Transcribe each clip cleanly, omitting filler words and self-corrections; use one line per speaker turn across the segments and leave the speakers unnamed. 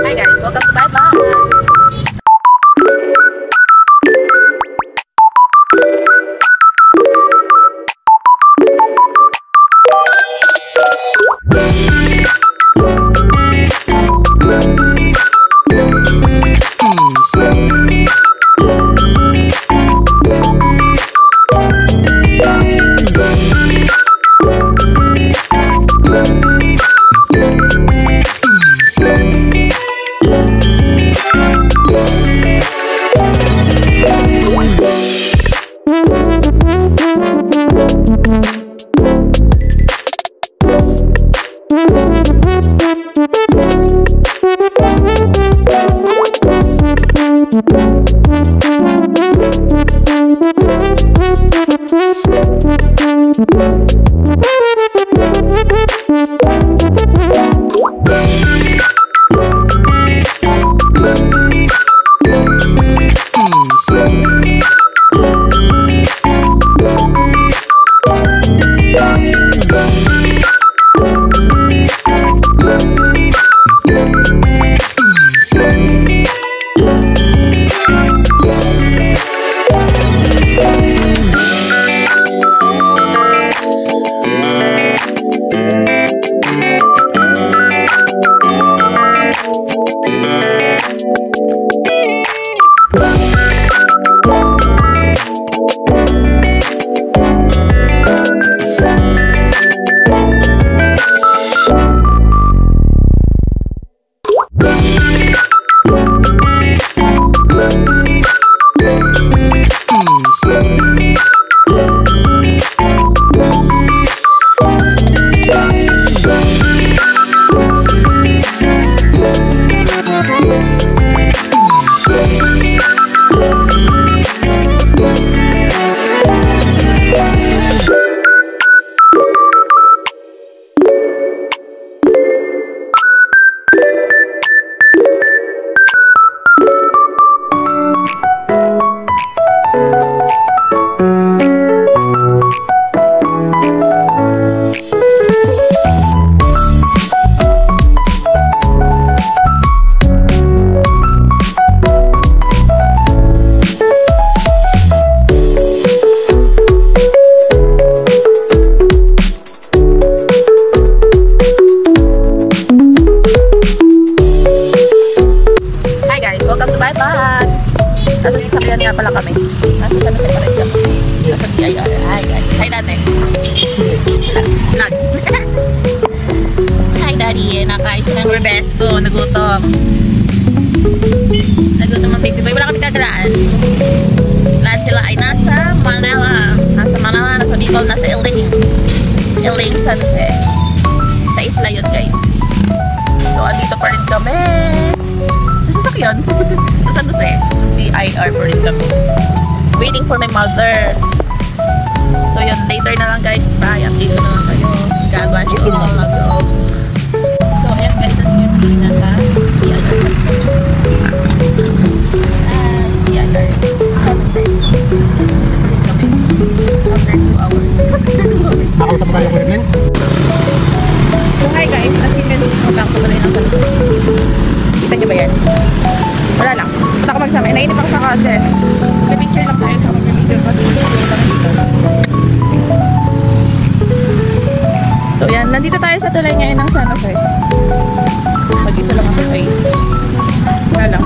Hi guys, welcome to my vlog. Nasa sasakyan nga pala kami. Nasa San Jose pa rin kami. Nasa BIR. Hi guys. Hi dati. Vlog. Hi daddy. Nakain ko ng rebes ko. Nagutom. Nagutom ang baby boy. Wala kami kagalaan. Lahat sila ay nasa Manila. Nasa Manila. Nasa Bicol. Nasa Iling. Iling San Jose. Sa isla yun guys. So andito pa rin kami. Sa sasakyan. Sa San Jose. Sa BIR pa rin kami. Waiting for my mother. So yun, later na lang guys. Bye. Update ko na lang kayo. God bless you all. Love you all. So ayan guys, as you can see, nasa BIR. BIR. San Jose. Kami. After 2 hours.
Ako tapos tayo ko rin.
So hi guys, as you can see, back ko tuloy ng San Jose. Kita nyo ba yan? Wala lang. Punta ko magsama. Nainip ako sa konti. May-picture lang tayo sa mag-video pa. So yan, nandito tayo sa tulay ngayon ng San Jose. Mag-isa lang ako guys. Wala lang.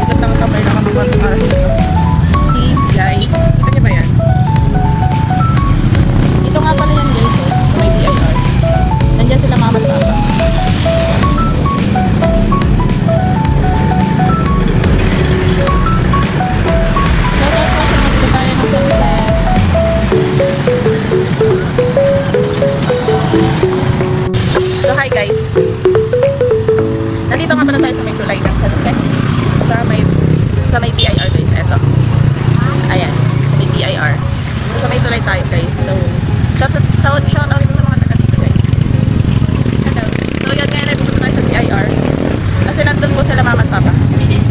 Ikot lang ang tambay lang ang mga oras dito. See guys. Kita nyo ba yan? Ito nga pala yan guys. Sa may BIR. Nandiyan sila mama at papa. So hi guys. Nandito nga pala tayo sa may tulay ng San Jose. Sa may BIR guys. Eto. Ayan. Sa may BIR. Sa may tulay tayo guys. So shout out sa mga taga dito guys. Hello. So yan ngayon ay pupunta tayo sa BIR. Kasi nandun po sila mama at papa.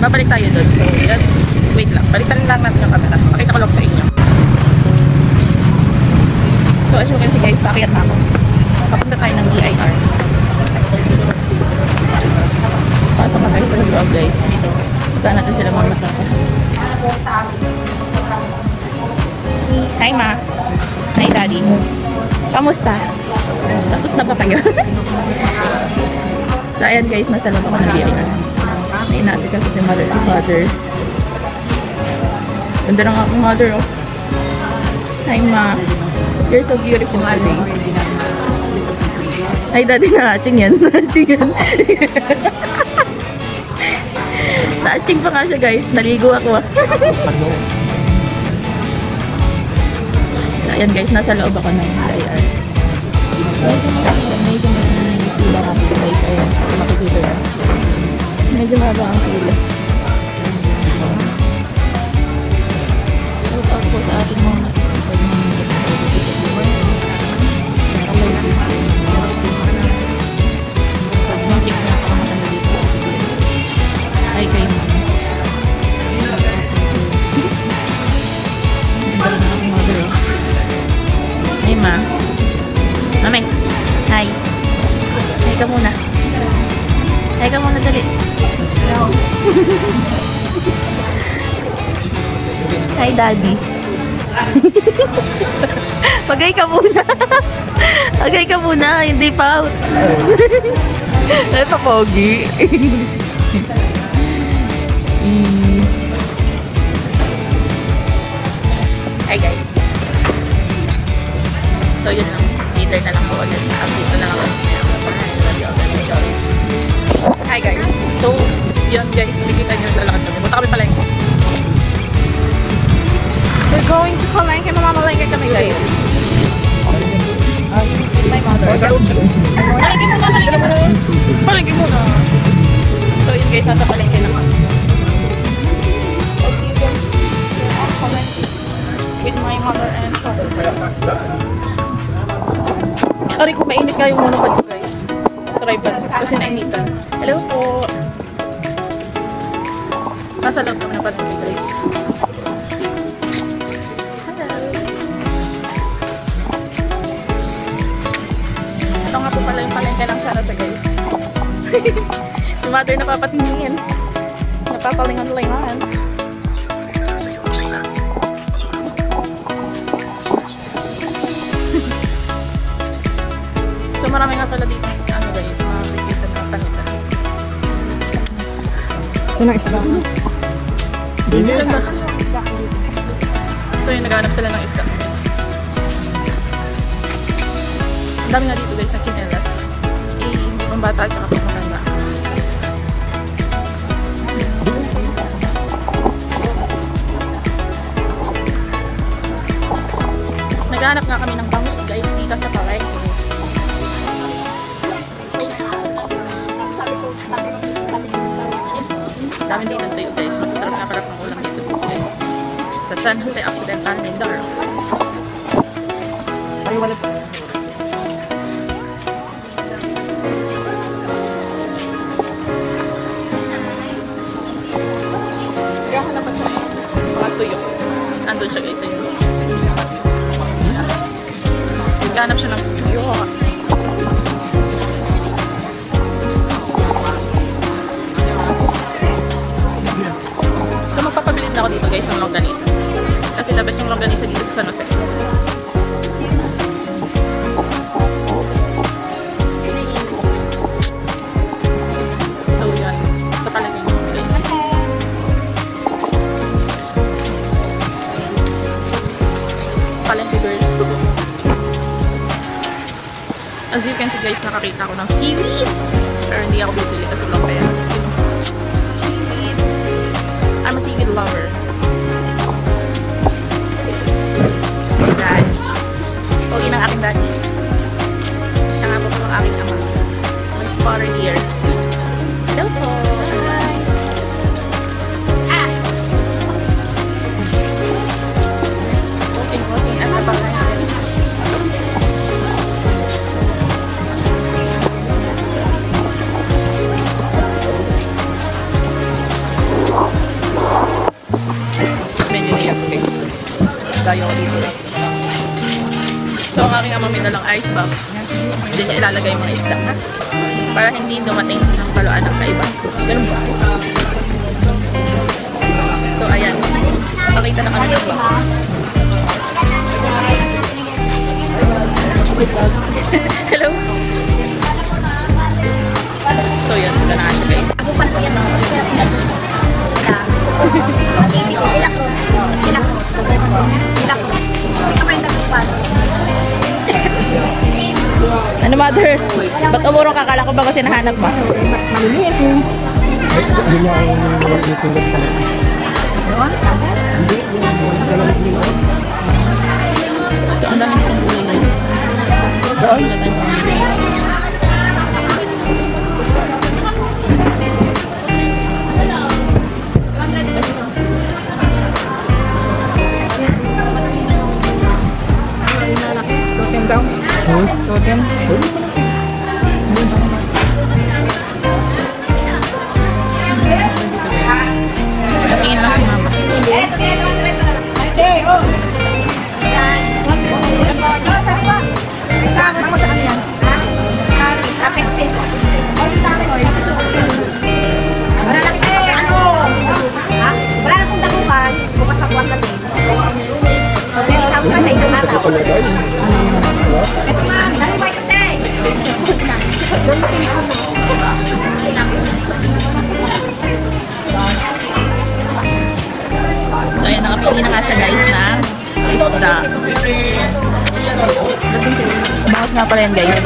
Babalik tayo dun. So yan. Wait lang. Balikan lang natin yung camera. Pakita ko lang sa inyo. So as you can see guys, paakyat na ako. Papunta tayo ng BIR. Pasok na guys. Kamusta? Tapos na pa kayo. So, ayan guys, nasa loob ako ng BIR. May inasi kasi si mother and father. Ganda ng akong mother, oh. Hi, ma. You're so beautiful today. Ay, daddy na aching yan. Aching yan. Na-aching pa nga siya, guys. Naligo ako. So, ayan guys, nasa loob ako ng BIR. Medyo may pila nga dito guys. Ayan, makikita yan. Medyo mahaba ang pila. Shout out po sa ating mga masisipag na magic na pakamatanda dito. Hi kay mama. Ganda na akong mother. Hi ma. Mami. Hi. Hi ka muna. Hi ka muna dali. Hi daddy. Pagay ka muna. Pagay ka muna. Hindi pa. Ay pa pogi. Hi guys. So yun lang. Later na lang po ulit. Update na lang ako. Hi guys. So yun guys. Nakikita nyo lalakad kami. Punta kami palengke. We're going to palengke. Mamamalengke kami guys. My mother. Palengke muna. Palengke muna. Palengke muna. So yun guys. Nasa palengke na kami. I'll see you guys. Palengke. With my mother and father. Aray ko, mainit nga yung monopod ko guys. Tripod. Kasi nainitan. Hello po. Nasa loob kami ng patuloy guys. Hello. Ito nga po pala yung palengke ng Sarasa guys. Si mother napapatingin. Napapalingan-lingan. So marami nga pala dito ano guys, makikita na panita.
Saan ang isda?
So yun, naghahanap sila ng isda guys. Ang dami nga dito guys ng kinelas. Hindi pang bata at saka pang maganda. Naghahanap nga kami ng bangus guys dito sa palengke. Dami dito tayo guys. Masasarap nga parang ulam dito guys. Sa San Jose Occidental, Mindoro.
Ay, wala pa.
Naghahanap siya ng mga tuyo. Andun siya guys. Ayun. Naghahanap siya ng tuyo. Magpapabilid na ako dito guys ng longganisa. Kasi the best yung longganisa dito sa San Jose. So yun. Sa palagay mo guys. Palengke girl. As you can see guys, nakakita ako ng seaweed. Pero hindi ako bibili kasi walang pera. I'm a seaweed lover. Daddy. Pogi ng aking daddy. Siya nga po po ang aking ama. My father here. Hello po. Hi. Ah! Walking at the bahay. Dayo ko dito. So, ang aking ama may dalang ice box. Hindi niya ilalagay yung mga isda. Para hindi dumating ng paluan ng kaiba. Ganun ba? So, ayan. Nakakita na kami ng box. Hello. So yun, ito na siya guys.
Ako pa po yan.
Ano mother? Ba't umurong ka? Kala ko ba kasi nahanap mo?
Maliliit eh. Hindi niya ang dito ng pala.
So ang dami nitong gulay guys.
Daan?
Wala tayong pamili.
Totem daw. Totem.
Natingin lang si mama.
Wala na kong dakupan. Bukas na buwan kami. Okay, sabi ka sa isang araw. Ito ma'am, dali ba ito, te?
So ayan, nakapili na nga siya guys ng isda. Bakit nga pala yan guys?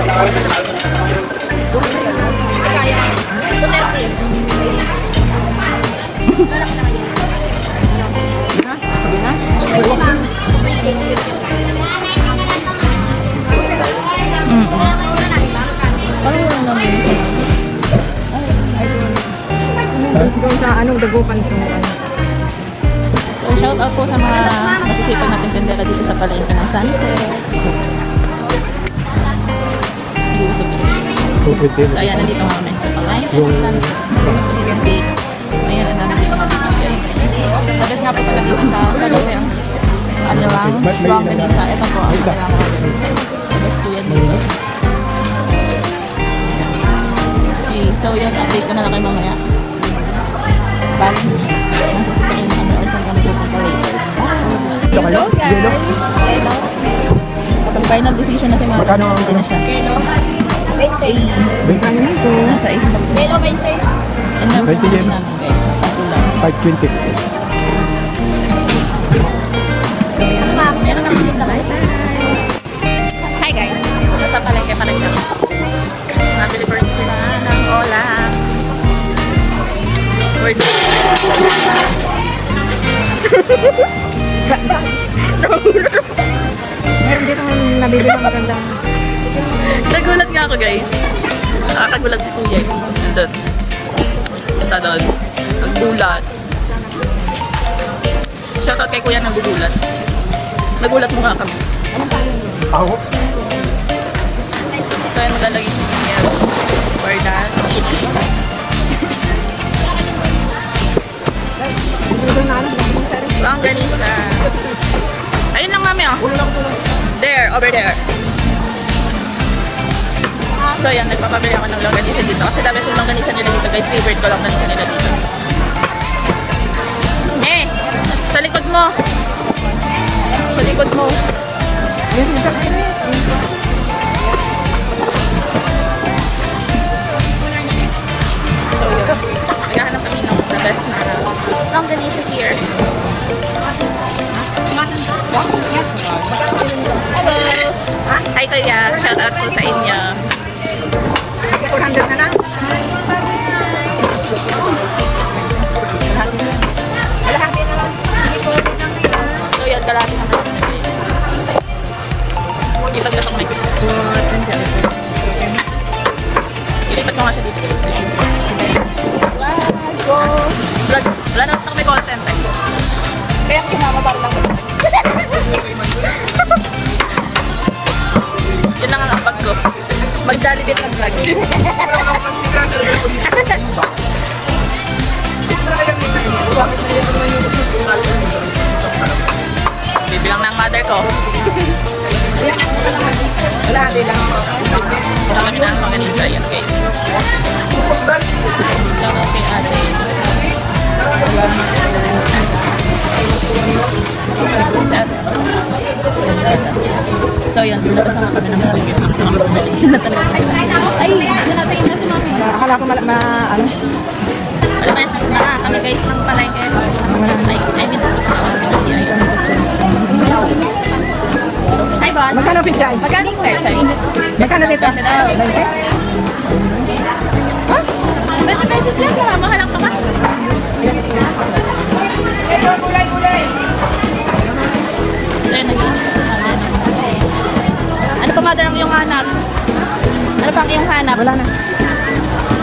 Doon sa anong dagupan ito.
So shout out po sa mga masisipag natin tindera dito sa palengke ng Sunset. Iusap sa guys. So ayan, nandito nga kami sa palengke ng Sunset. As you can see, ayan, ang dami dito mga guys. Tapos nga po pala dito sa Salome ang kanilang buwang ganisa. Ito po ang kanilang buwang ganisa. Tapos po yan dito. Okay, so yun, update ko na lang kayo mamaya. Pag nasa sasakyan kami or saan kami pupunta later. Hello guys! Hello. Kapag final decision na si Mama,
Magkano ang-
hindi na siya.
Kilo? 20.
Magkano nito?
Nasa isla po.
Kilo 20.
And then,
20 yen.
namin guys. Patulang.
520.
So yun.
Ma'am, meron kami dito ba?
Hi guys! Nasa palengke pa rin kami. Nabili pa rin sila ng ola.
Meron dito nabibili ng magandang.
Nagulat nga ako guys. Nakakagulat si Kuya. Nandun. Punta doon. Naggulat. Shoutout kay Kuya nagugulat. Nagulat mo nga kami.
Ako?
So ayun, maglalagay si Kuya for that. Longganisa. Ayun lang mami oh. There, over there. So yan, nagpapabili ako ng longganisa dito. Kasi dami yung longganisa nila dito guys. Favorite ko longganisa nila dito. Eh! Sa likod mo! Sa likod mo! So yun. Naghahanap kami ng the best na longganisa here. Hello! Hi Kuya! Shout out po sa inyo.
400 na lang. Malahati na lang.
So yun, kalahati naman kami guys. Ilipat ko itong mic. Ilipat ko nga siya dito guys. Let's go! Wala naman kami content eh. Kaya kasi mama para lang yun lang ang apag ko. Magdalibit ng vlog. Bibilang ng mother ko.
Malahati lang.
Wala kami na ang organisa. Yan guys. Shoutout kay ate. So yun, labas na kami ng ito. Alam mo, kami guys ng palengke. Hi boss.
Magkano pichay?
Magkano yung pechay?
Magkano dito?
20 daw.
20?
Huh? 20 pesos lang. Mahal lang ka ba?
Ito, gulay-gulay.
So yun, nag-iinit kasi mother. Ano pa mother ang iyong hanap? Ano pa ang iyong hanap?
Wala na.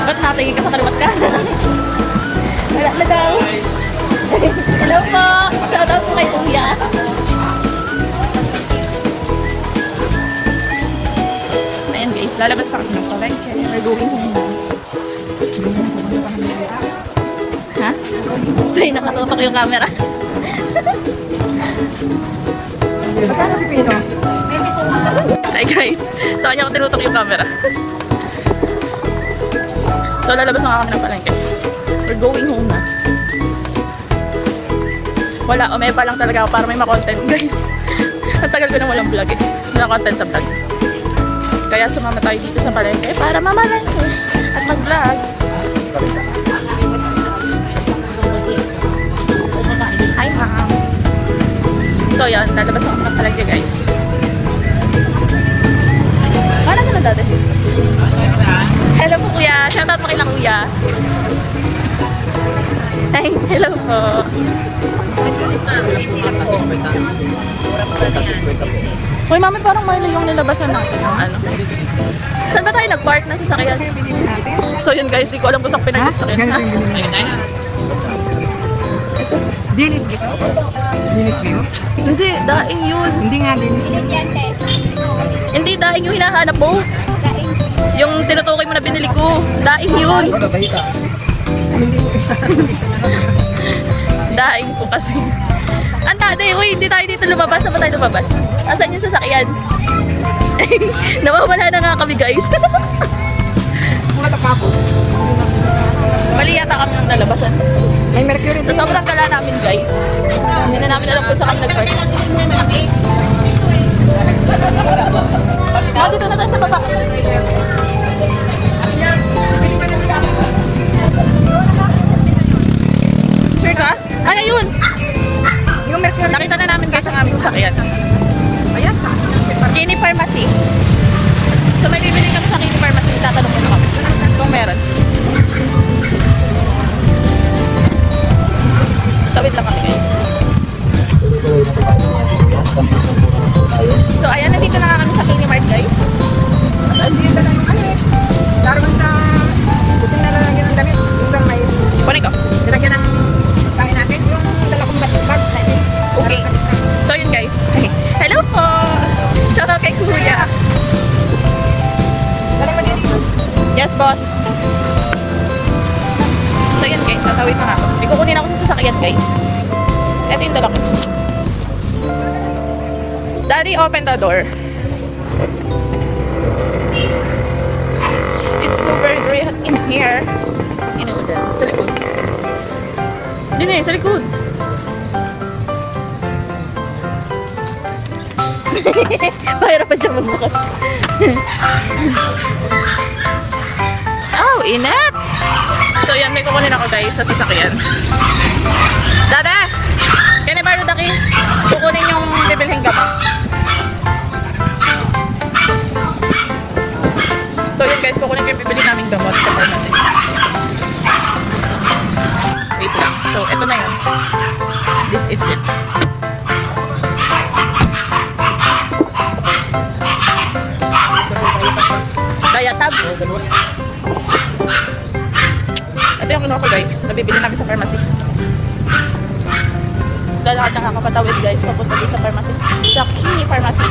Ba't natigil ka sa kaliwat ka? Wala na daw. Hello po. Shoutout po kay Kuya. Ayan guys, lalabas sa akin ng palengke. We're going home. Ha? So yun, nakatutok yung camera.
Magkano pipino?
Hi guys, sa kanya ko tinutok yung camera. So lalabas na kami ng palengke. We're going home na. Wala, umaya pa lang talaga ako para may ma-content guys. Ang tagal ko na walang vlog eh. Wala content sa vlog. Kaya sumama tayo dito sa palengke para mamalengke at mag-vlog. Hi ma'am. So yan, lalabas ako ng palengke guys. Paano sila dati? Hello po kuya. Shoutout mo kay na kuya. Hi, hello po. Uy, mami, parang may yung nilabasan natin yung ano. Saan ba tayo nag-park na sasakyan? So yun guys, di ko alam kung saan pinag-sasakyan.
Ganito yung binili natin. Dinis gito? Dinis kayo?
Hindi, daing yun.
Hindi nga dinis yun.
Hindi, daing yung hinahanap mo. Yung tinutukoy mo na binili ko. Daing yun. Daing po kasi. Ang tade, uy, hindi tayo dito lumabas. Saan ba tayo lumabas? Asan yung sasakyan? Nawawala na nga kami guys. Mali yata kami ng nalabasan.
May mercury.
Sa sobrang kala namin guys. Hindi na namin alam kung saan kami nag-park. Dito na tayo sa baba. Sure ka? Ay, ayun!
Yung mercury.
Nakita na namin guys ang aming sasakyan.
Ayan, sa
Kini Pharmacy. So may bibili kami sa Kini Pharmacy. Itatanong mo na kami kung meron. Tawid lang kami guys. So ayan, nandito na kami sa Kini Mart guys.
Tapos yun na lang yung ano eh. Daroon sa buting na lalagyan ng damit. Yung bang may
Kunin ko.
nilagyan ng kain natin. Yung dalakong bag.
Okay. So yun guys. Hello po! Shoutout kay Kuya.
Dalang magyan dito.
Yes boss. So yun guys, natawid na nga ako. May kukunin ako sa sasakyan guys. Ito yung dala ko. Daddy, open the door. It's super very hot in here. You know that. Sa likod. Hindi na sa likod. Mahirapan siya magbukas. Oh, init! So yan, may kukunin ako guys sa sasakyan. Dada! Can I borrow the key? Kukunin yung bibilhin gamot. So yun guys, kukunin ko yung bibili namin gamot sa pharmacy. Wait lang. So ito na yun. This is it. Diatab. Ito yung kinuha ko guys. Nabibili namin sa pharmacy. Lalakad na kakapatawid guys. Papunta din sa pharmacy. Sa Kini Pharmacy.